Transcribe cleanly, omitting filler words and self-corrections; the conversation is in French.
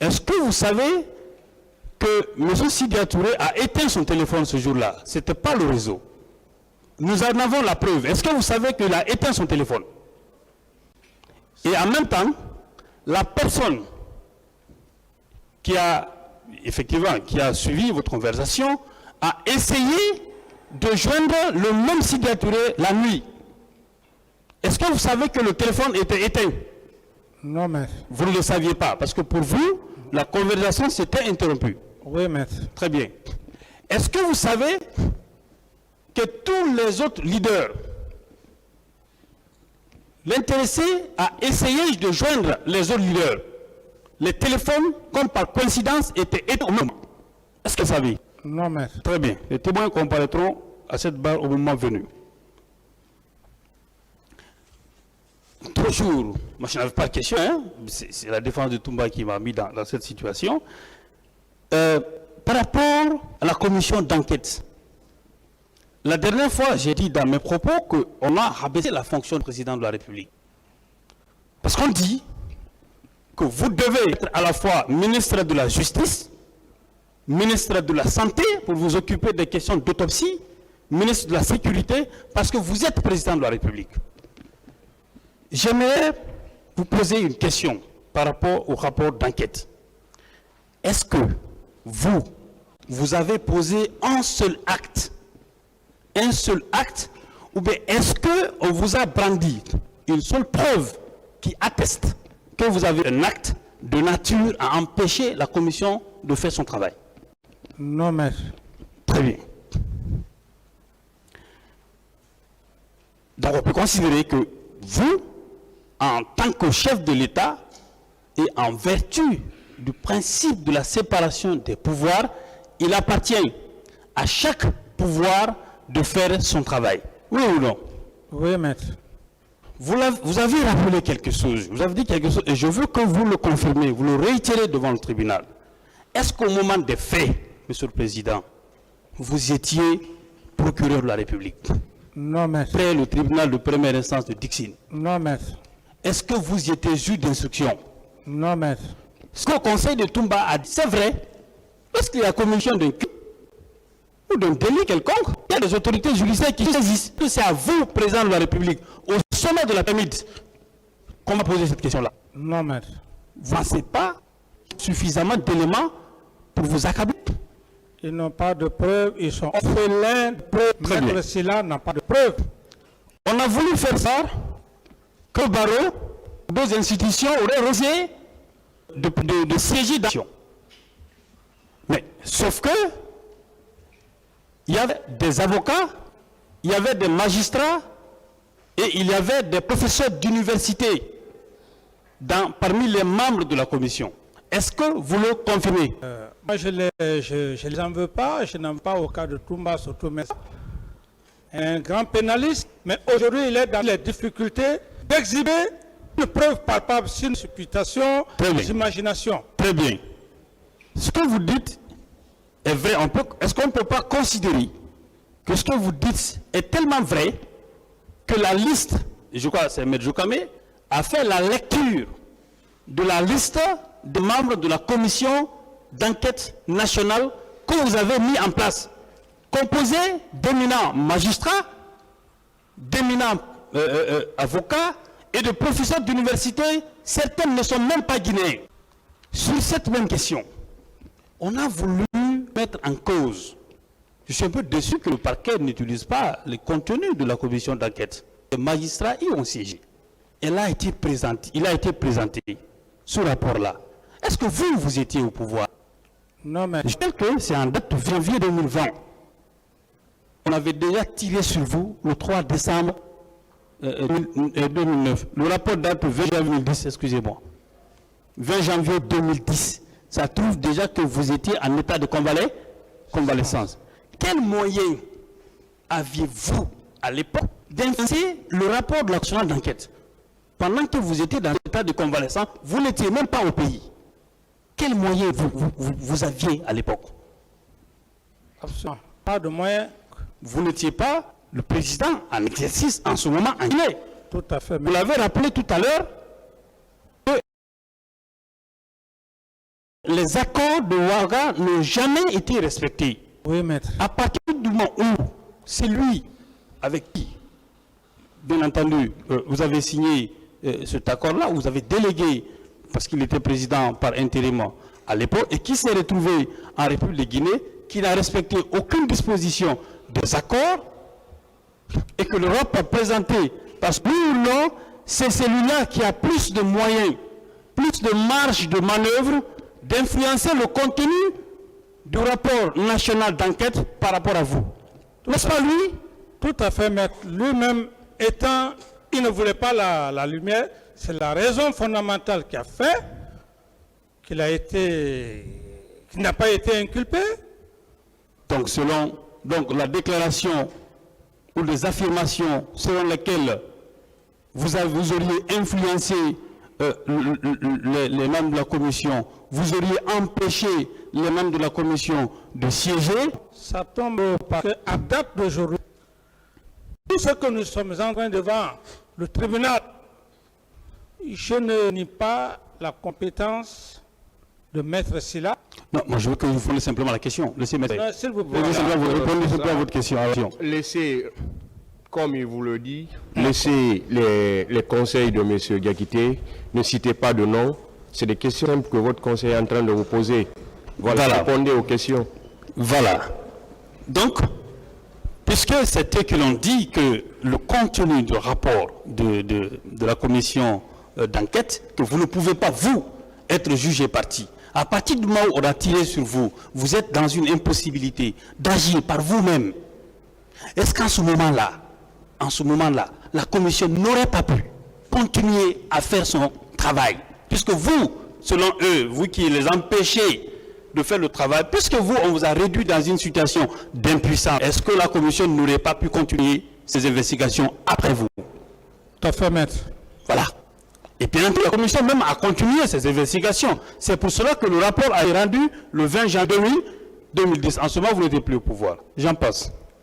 Est-ce que vous savez que M. Sidya Touré a éteint son téléphone ce jour-là? Ce n'était pas le réseau. Nous en avons la preuve. Est-ce que vous savez qu'il a éteint son téléphone? Et en même temps, la personne qui a suivi votre conversation a essayé de joindre le même Sidya Touré la nuit. Est-ce que vous savez que le téléphone était éteint? Non, maître. Vous ne le saviez pas, parce que pour vous, la conversation s'était interrompue. Oui, maître. Très bien. Est-ce que vous savez que tous les autres leaders, l'intéressé a essayé de joindre les autres leaders? Les téléphones, comme par coïncidence, étaient éteints au moment. Est-ce que vous savez? Non, maître. Très bien. Les témoins comparaîtront à cette barre au moment venu. Toujours, moi je n'avais pas de question, hein? C'est la défense de Toumba qui m'a mis dans cette situation. Par rapport à la commission d'enquête, la dernière fois, j'ai dit dans mes propos qu'on a rabaissé la fonction de président de la République. Parce qu'on dit que vous devez être à la fois ministre de la Justice, ministre de la Santé, pour vous occuper des questions d'autopsie, ministre de la Sécurité, parce que vous êtes président de la République. J'aimerais vous poser une question par rapport au rapport d'enquête. Est-ce que vous avez posé un seul acte, ou bien est-ce qu'on vous a brandi une seule preuve qui atteste que vous avez un acte de nature à empêcher la commission de faire son travail? Non, maître. Très bien. Donc on peut considérer que vous, en tant que chef de l'État, et en vertu du principe de la séparation des pouvoirs, il appartient à chaque pouvoir de faire son travail. Oui ou non? Oui, maître. Vous avez rappelé quelque chose, vous avez dit quelque chose, et je veux que vous le confirmez, vous le réitérez devant le tribunal. Est-ce qu'au moment des faits, Monsieur le Président, vous étiez procureur de la République? Non, maître. Près le tribunal de première instance de Dixine? Non, maître. Est-ce que vous étiez juge d'instruction? Non, maître. Ce que le conseil de Toumba a dit, c'est vrai. Lorsqu'il y a commission d'un crime ou d'un délit quelconque, il y a des autorités judiciaires qui saisissent. C'est à vous, président de la République, au sommet de la pyramide, qu'on va poser cette question-là. Non, maître. Vous n'avez pas suffisamment d'éléments pour vous accabler? Ils n'ont pas de preuves, ils sont orphelins de preuves. Maître Sylla n'a pas de preuves. On a voulu faire ça, que barreau, deux institutions auraient refusé de siéger d'action. Mais, sauf que, il y avait des avocats, il y avait des magistrats, et il y avait des professeurs d'université parmi les membres de la commission. Est-ce que vous le confirmez? Moi, je ne les en veux pas, je n'aime pas au cas de Toumba, surtout, mais un grand pénaliste, mais aujourd'hui, il est dans les difficultés d'exhiber une preuve palpable sur une supputation, des imaginations. Très bien. Ce que vous dites est vrai. Est-ce qu'on ne peut pas considérer que ce que vous dites est tellement vrai que la liste, je crois que c'est M. Djoukame, a fait la lecture de la liste des membres de la commission d'enquête nationale que vous avez mis en place, composée d'éminents magistrats, d'éminents avocats et de professeurs d'université. Certains ne sont même pas guinéens. Sur cette même question, on a voulu mettre en cause. Je suis un peu déçu que le parquet n'utilise pas les contenus de la commission d'enquête. Les magistrats y ont siégé. Il a été présenté, ce rapport-là. Est-ce que vous étiez au pouvoir? Non, mais... Je sais que c'est en date de janvier 2020. On avait déjà tiré sur vous le 3 décembre 2009. Le rapport date de 20 janvier 2010, excusez-moi. 20 janvier 2010. Ça trouve déjà que vous étiez en état de convalescence. Quels moyens aviez-vous à l'époque d'influencer le rapport de l'action d'enquête? Pendant que vous étiez dans l'état de convalescence, vous n'étiez même pas au pays. Quels moyens vous aviez à l'époque? Absolument. Pas de moyens. Vous n'étiez pas le président en exercice en ce moment en Guinée. Tout à fait. Vous l'avez rappelé tout à l'heure, les accords de Ouaga n'ont jamais été respectés. Oui, maître. À partir du moment où c'est lui avec qui, bien entendu, vous avez signé cet accord-là, vous avez délégué, parce qu'il était président par intérim à l'époque, et qui s'est retrouvé en République de Guinée, qui n'a respecté aucune disposition des accords, et que l'Europe a présenté, parce que oui ou non, c'est celui-là qui a plus de moyens, plus de marge de manœuvre, d'influencer le contenu du rapport national d'enquête par rapport à vous. N'est-ce pas lui? Tout à fait, maître. Lui-même étant, il ne voulait pas la lumière, c'est la raison fondamentale qui a fait qu'il n'a pas été inculpé. Donc, selon la déclaration ou les affirmations selon lesquelles vous auriez influencé les membres de la commission, vous auriez empêché les membres de la commission de siéger. Ça tombe parce qu'à date d'aujourd'hui, tout ce que nous sommes en train devant le tribunal, je ne nie pas la compétence de Maître Sylla. Non, moi je veux que vous fondiez simplement la question. Laissez Maître. Non, s'il vous plaît. Répondez à votre question. Laissez, comme il vous le dit, laissez les conseils de M. Diakité, ne citez pas de nom. C'est des questions simples que votre conseil est en train de vous poser. Voilà. Répondez aux questions. Voilà. Donc, puisque c'était que l'on dit que le contenu du rapport de la commission d'enquête, que vous ne pouvez pas, vous, être jugé parti. À partir du moment où on a tiré sur vous, vous êtes dans une impossibilité d'agir par vous-même. Est-ce qu'en ce moment-là, la commission n'aurait pas pu continuer à faire son travail? Puisque vous, selon eux, vous qui les empêchez de faire le travail, puisque vous, on vous a réduit dans une situation d'impuissance, est-ce que la commission n'aurait pas pu continuer ses investigations après vous? Tout à fait, maître. Voilà. Et bien entendu, la commission même a continué ses investigations. C'est pour cela que le rapport a été rendu le 20 janvier 2010. En ce moment, vous n'êtes plus au pouvoir. J'en passe.